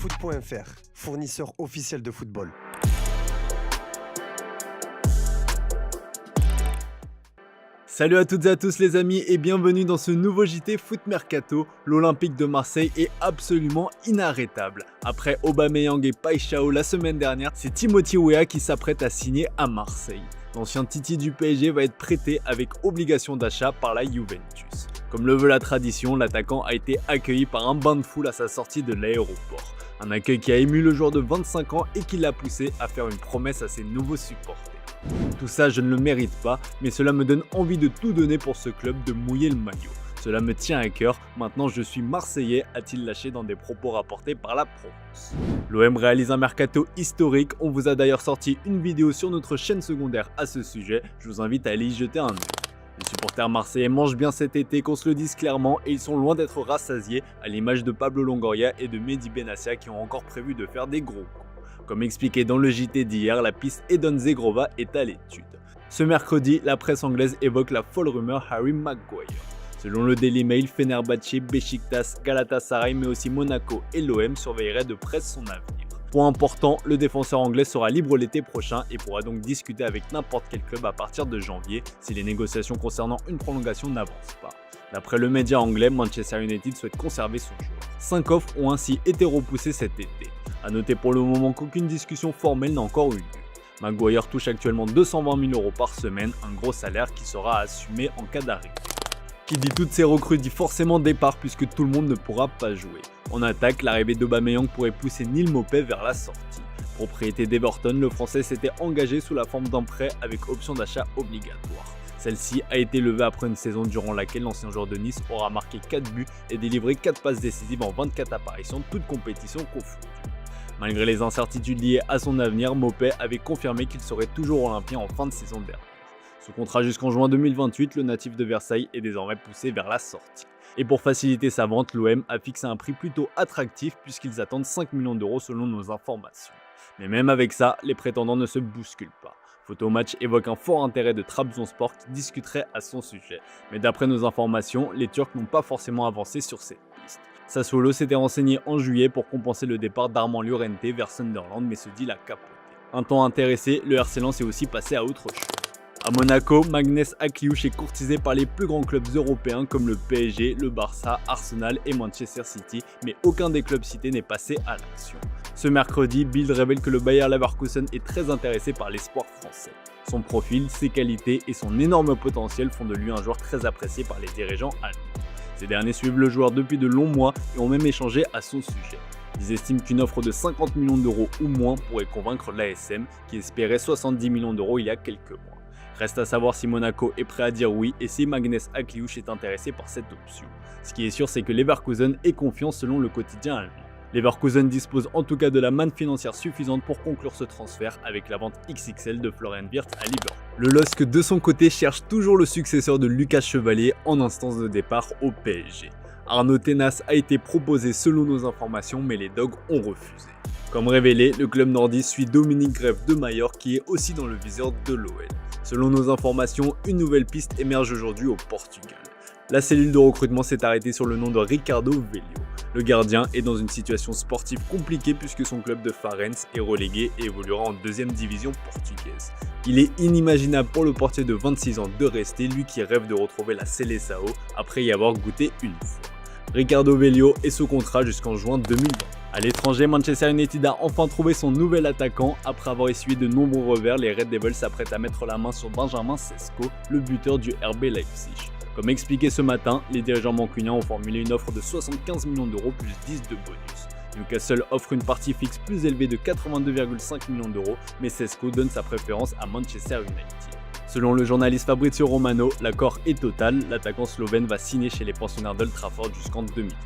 Foot.fr, fournisseur officiel de football. Salut à toutes et à tous les amis et bienvenue dans ce nouveau JT Foot Mercato. L'Olympique de Marseille est absolument inarrêtable. Après Aubameyang et Paixão la semaine dernière, c'est Timothy Weah qui s'apprête à signer à Marseille. L'ancien Titi du PSG va être prêté avec obligation d'achat par la Juventus. Comme le veut la tradition, l'attaquant a été accueilli par un bain de foule à sa sortie de l'aéroport. Un accueil qui a ému le joueur de 25 ans et qui l'a poussé à faire une promesse à ses nouveaux supporters. Tout ça, je ne le mérite pas, mais cela me donne envie de tout donner pour ce club, de mouiller le maillot. Cela me tient à cœur, maintenant je suis Marseillais, a-t-il lâché dans des propos rapportés par la Provence. L'OM réalise un mercato historique, on vous a d'ailleurs sorti une vidéo sur notre chaîne secondaire à ce sujet, je vous invite à aller y jeter un œil. Les supporters marseillais mangent bien cet été, qu'on se le dise clairement, et ils sont loin d'être rassasiés, à l'image de Pablo Longoria et de Mehdi Benassia qui ont encore prévu de faire des gros coups. Comme expliqué dans le JT d'hier, la piste Edon Zegrova est à l'étude. Ce mercredi, la presse anglaise évoque la folle rumeur Harry Maguire. Selon le Daily Mail, Fenerbahçe, Beşiktaş, Galatasaray mais aussi Monaco et l'OM surveilleraient de près son avenir. Point important, le défenseur anglais sera libre l'été prochain et pourra donc discuter avec n'importe quel club à partir de janvier si les négociations concernant une prolongation n'avancent pas. D'après le média anglais, Manchester United souhaite conserver son joueur. 5 offres ont ainsi été repoussées cet été. A noter pour le moment qu'aucune discussion formelle n'a encore eu lieu. Maguire touche actuellement 220 000 € par semaine, un gros salaire qui sera assumé en cas d'arrêt. Qui dit toutes ces recrues dit forcément départ puisque tout le monde ne pourra pas jouer. En attaque, l'arrivée d'Aubameyang pourrait pousser Neal Maupay vers la sortie. Propriété d'Everton, le Français s'était engagé sous la forme d'un prêt avec option d'achat obligatoire. Celle-ci a été levée après une saison durant laquelle l'ancien joueur de Nice aura marqué 4 buts et délivré 4 passes décisives en 24 apparitions, toutes compétitions confondues. Malgré les incertitudes liées à son avenir, Maupay avait confirmé qu'il serait toujours olympien en fin de saison dernière. Sous contrat jusqu'en juin 2028, le natif de Versailles est désormais poussé vers la sortie. Et pour faciliter sa vente, l'OM a fixé un prix plutôt attractif puisqu'ils attendent 5 millions € selon nos informations. Mais même avec ça, les prétendants ne se bousculent pas. Photomatch évoque un fort intérêt de Trabzonspor qui discuterait à son sujet. Mais d'après nos informations, les Turcs n'ont pas forcément avancé sur cette piste. Sassuolo s'était renseigné en juillet pour compenser le départ d'Armand Llorente vers Sunderland, mais ce deal a capoté. Un temps intéressé, le RC Lens est aussi passé à autre chose. À Monaco, Magnès Akliouche est courtisé par les plus grands clubs européens comme le PSG, le Barça, Arsenal et Manchester City, mais aucun des clubs cités n'est passé à l'action. Ce mercredi, Bild révèle que le Bayer Leverkusen est très intéressé par l'espoir français. Son profil, ses qualités et son énorme potentiel font de lui un joueur très apprécié par les dirigeants allemands. Ces derniers suivent le joueur depuis de longs mois et ont même échangé à son sujet. Ils estiment qu'une offre de 50 millions € ou moins pourrait convaincre l'ASM qui espérait 70 millions € il y a quelques mois. Reste à savoir si Monaco est prêt à dire oui et si Magnès Akliouche est intéressé par cette option. Ce qui est sûr, c'est que Leverkusen est confiant selon le quotidien allemand. Leverkusen dispose en tout cas de la manne financière suffisante pour conclure ce transfert avec la vente XXL de Florian Wirtz à Liverpool. Le LOSC de son côté cherche toujours le successeur de Lucas Chevalier en instance de départ au PSG. Arnaud Tenas a été proposé selon nos informations mais les Dogs ont refusé. Comme révélé, le club nordiste suit Dominique Grève de Majorque qui est aussi dans le viseur de l'OL. Selon nos informations, une nouvelle piste émerge aujourd'hui au Portugal. La cellule de recrutement s'est arrêtée sur le nom de Ricardo Velho. Le gardien est dans une situation sportive compliquée puisque son club de Farense est relégué et évoluera en deuxième division portugaise. Il est inimaginable pour le portier de 26 ans de rester, lui qui rêve de retrouver la Seleção après y avoir goûté une fois. Ricardo Velho est sous contrat jusqu'en juin 2020. À l'étranger, Manchester United a enfin trouvé son nouvel attaquant. Après avoir essuyé de nombreux revers, les Red Devils s'apprêtent à mettre la main sur Benjamin Sesko, le buteur du RB Leipzig. Comme expliqué ce matin, les dirigeants mancuniens ont formulé une offre de 75 millions € plus 10 de bonus. Newcastle offre une partie fixe plus élevée de 82,5 millions €, mais Sesko donne sa préférence à Manchester United. Selon le journaliste Fabrizio Romano, l'accord est total, l'attaquant slovène va signer chez les pensionnaires d'Old Trafford jusqu'en 2030.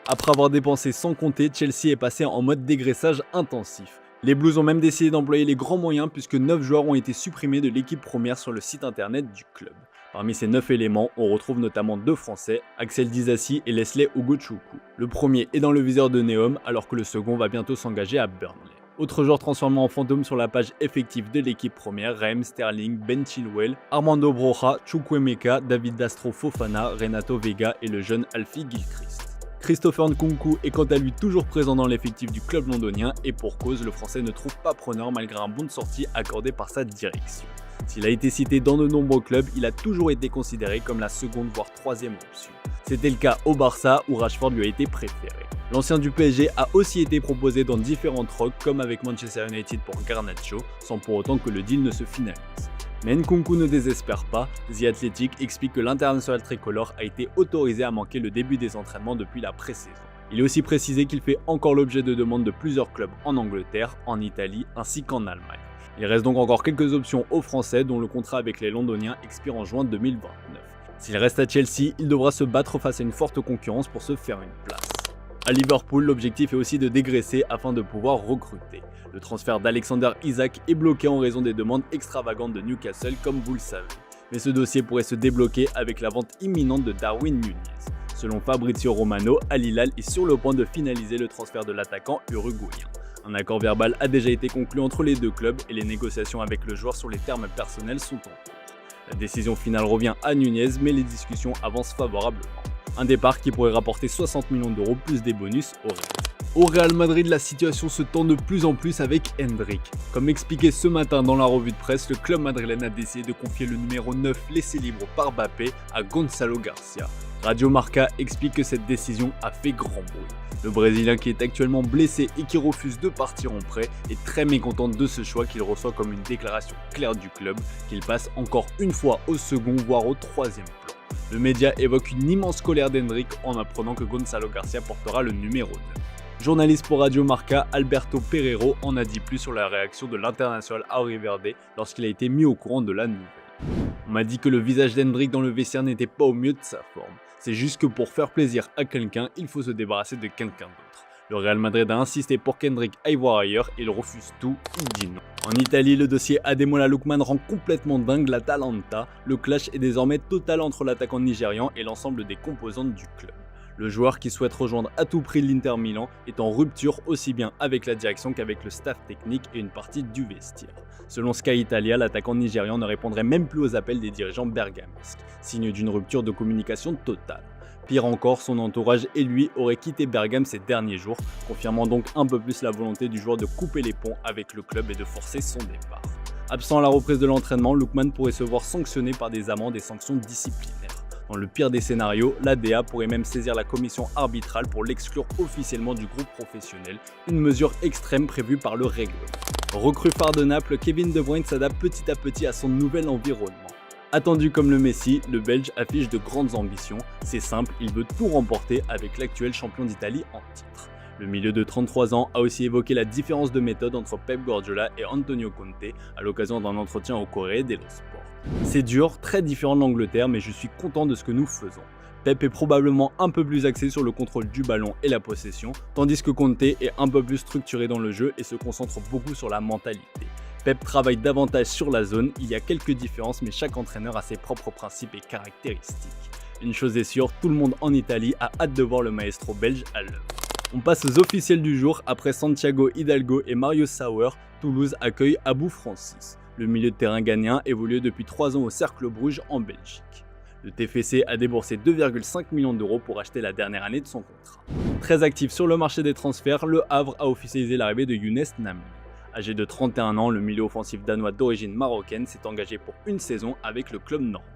Après avoir dépensé sans compter, Chelsea est passé en mode dégraissage intensif. Les Blues ont même décidé d'employer les grands moyens puisque 9 joueurs ont été supprimés de l'équipe première sur le site internet du club. Parmi ces 9 éléments, on retrouve notamment 2 Français, Axel Disasi et Leslie Ugochukwu. Le premier est dans le viseur de Neom alors que le second va bientôt s'engager à Burnley. Autres joueurs transformés en fantômes sur la page effective de l'équipe première, Raheem Sterling, Ben Chilwell, Armando Broja, Chukwuemeka, David Dastro Fofana, Renato Vega et le jeune Alfie Gilchrist. Christopher Nkunku est quant à lui toujours présent dans l'effectif du club londonien et pour cause, le français ne trouve pas preneur malgré un bon de sortie accordé par sa direction. S'il a été cité dans de nombreux clubs, il a toujours été considéré comme la seconde voire troisième option. C'était le cas au Barça où Rashford lui a été préféré. L'ancien du PSG a aussi été proposé dans différentes rocks comme avec Manchester United pour Garnacho, sans pour autant que le deal ne se finalise. Mais Nkunku ne désespère pas, The Athletic explique que l'international tricolore a été autorisé à manquer le début des entraînements depuis la pré-saison. Il est aussi précisé qu'il fait encore l'objet de demandes de plusieurs clubs en Angleterre, en Italie ainsi qu'en Allemagne. Il reste donc encore quelques options aux Français dont le contrat avec les Londoniens expire en juin 2029. S'il reste à Chelsea, il devra se battre face à une forte concurrence pour se faire une place. À Liverpool, l'objectif est aussi de dégraisser afin de pouvoir recruter. Le transfert d'Alexander Isak est bloqué en raison des demandes extravagantes de Newcastle comme vous le savez. Mais ce dossier pourrait se débloquer avec la vente imminente de Darwin Núñez. Selon Fabrizio Romano, Al Hilal est sur le point de finaliser le transfert de l'attaquant uruguayen. Un accord verbal a déjà été conclu entre les deux clubs et les négociations avec le joueur sur les termes personnels sont en cours. La décision finale revient à Núñez mais les discussions avancent favorablement. Un départ qui pourrait rapporter 60 millions d'euros plus des bonus au Real. Au Real Madrid, la situation se tend de plus en plus avec Endrick. Comme expliqué ce matin dans la revue de presse, le club madrilène a décidé de confier le numéro 9 laissé libre par Mbappé à Gonzalo Garcia. Radio Marca explique que cette décision a fait grand bruit. Le Brésilien qui est actuellement blessé et qui refuse de partir en prêt est très mécontent de ce choix qu'il reçoit comme une déclaration claire du club qu'il passe encore une fois au second voire au troisième plan. Le média évoque une immense colère d'Endrick en apprenant que Gonzalo Garcia portera le numéro 9. Journaliste pour Radio Marca, Alberto Pereiro en a dit plus sur la réaction de l'international Auriverde lorsqu'il a été mis au courant de la nouvelle. On m'a dit que le visage d'Endrick dans le vestiaire n'était pas au mieux de sa forme. C'est juste que pour faire plaisir à quelqu'un, il faut se débarrasser de quelqu'un d'autre. Le Real Madrid a insisté pour qu'Endrick aille voir ailleurs et il refuse tout, il dit non. En Italie, le dossier Ademola Lookman rend complètement dingue l'Atalanta. Le clash est désormais total entre l'attaquant nigérian et l'ensemble des composantes du club. Le joueur qui souhaite rejoindre à tout prix l'Inter Milan est en rupture aussi bien avec la direction qu'avec le staff technique et une partie du vestiaire. Selon Sky Italia, l'attaquant nigérian ne répondrait même plus aux appels des dirigeants bergamesques, signe d'une rupture de communication totale. Pire encore, son entourage et lui auraient quitté Bergame ces derniers jours, confirmant donc un peu plus la volonté du joueur de couper les ponts avec le club et de forcer son départ. Absent à la reprise de l'entraînement, Lookman pourrait se voir sanctionné par des amendes et sanctions disciplinaires. Dans le pire des scénarios, l'ADA pourrait même saisir la commission arbitrale pour l'exclure officiellement du groupe professionnel, une mesure extrême prévue par le règlement. Recrue phare de Naples, Kevin De Bruyne s'adapte petit à petit à son nouvel environnement. Attendu comme le Messi, le Belge affiche de grandes ambitions. C'est simple, il veut tout remporter avec l'actuel champion d'Italie en titre. Le milieu de 33 ans a aussi évoqué la différence de méthode entre Pep Guardiola et Antonio Conte à l'occasion d'un entretien au Corriere dello Sport. C'est dur, très différent de l'Angleterre, mais je suis content de ce que nous faisons. Pep est probablement un peu plus axé sur le contrôle du ballon et la possession, tandis que Conte est un peu plus structuré dans le jeu et se concentre beaucoup sur la mentalité. Pep travaille davantage sur la zone, il y a quelques différences mais chaque entraîneur a ses propres principes et caractéristiques. Une chose est sûre, tout le monde en Italie a hâte de voir le maestro belge à l'œuvre. On passe aux officiels du jour, après Santiago Hidalgo et Mario Sauer, Toulouse accueille Abou Francis. Le milieu de terrain ghanéen évolue depuis 3 ans au Cercle Bruges en Belgique. Le TFC a déboursé 2,5 millions d'euros pour acheter la dernière année de son contrat. Très actif sur le marché des transferts, le Havre a officialisé l'arrivée de Younes Namli. Âgé de 31 ans, le milieu offensif danois d'origine marocaine s'est engagé pour une saison avec le club normand.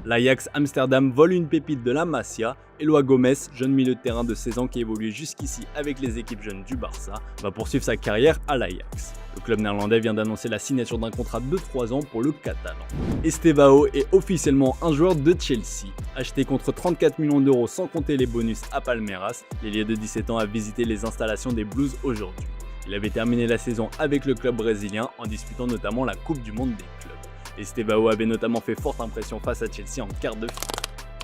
L'Ajax Amsterdam vole une pépite de la Masia. Eloi Gomes, jeune milieu de terrain de 16 ans qui évolue jusqu'ici avec les équipes jeunes du Barça, va poursuivre sa carrière à l'Ajax. Le club néerlandais vient d'annoncer la signature d'un contrat de 3 ans pour le Catalan. Estevao est officiellement un joueur de Chelsea. Acheté contre 34 millions d'euros sans compter les bonus à Palmeiras, l'ailier de 17 ans a visité les installations des Blues aujourd'hui. Il avait terminé la saison avec le club brésilien en disputant notamment la Coupe du Monde des clubs. Estevao avait notamment fait forte impression face à Chelsea en quart de finale.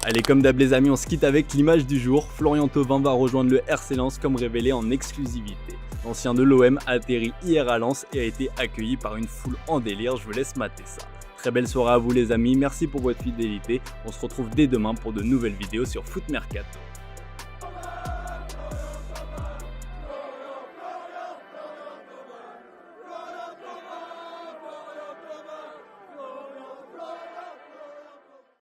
Allez, comme d'hab les amis, on se quitte avec l'image du jour. Florian Thauvin va rejoindre le RC Lens comme révélé en exclusivité. L'ancien de l'OM a atterri hier à Lens et a été accueilli par une foule en délire, je vous laisse mater ça. Très belle soirée à vous les amis, merci pour votre fidélité, on se retrouve dès demain pour de nouvelles vidéos sur Foot Mercato.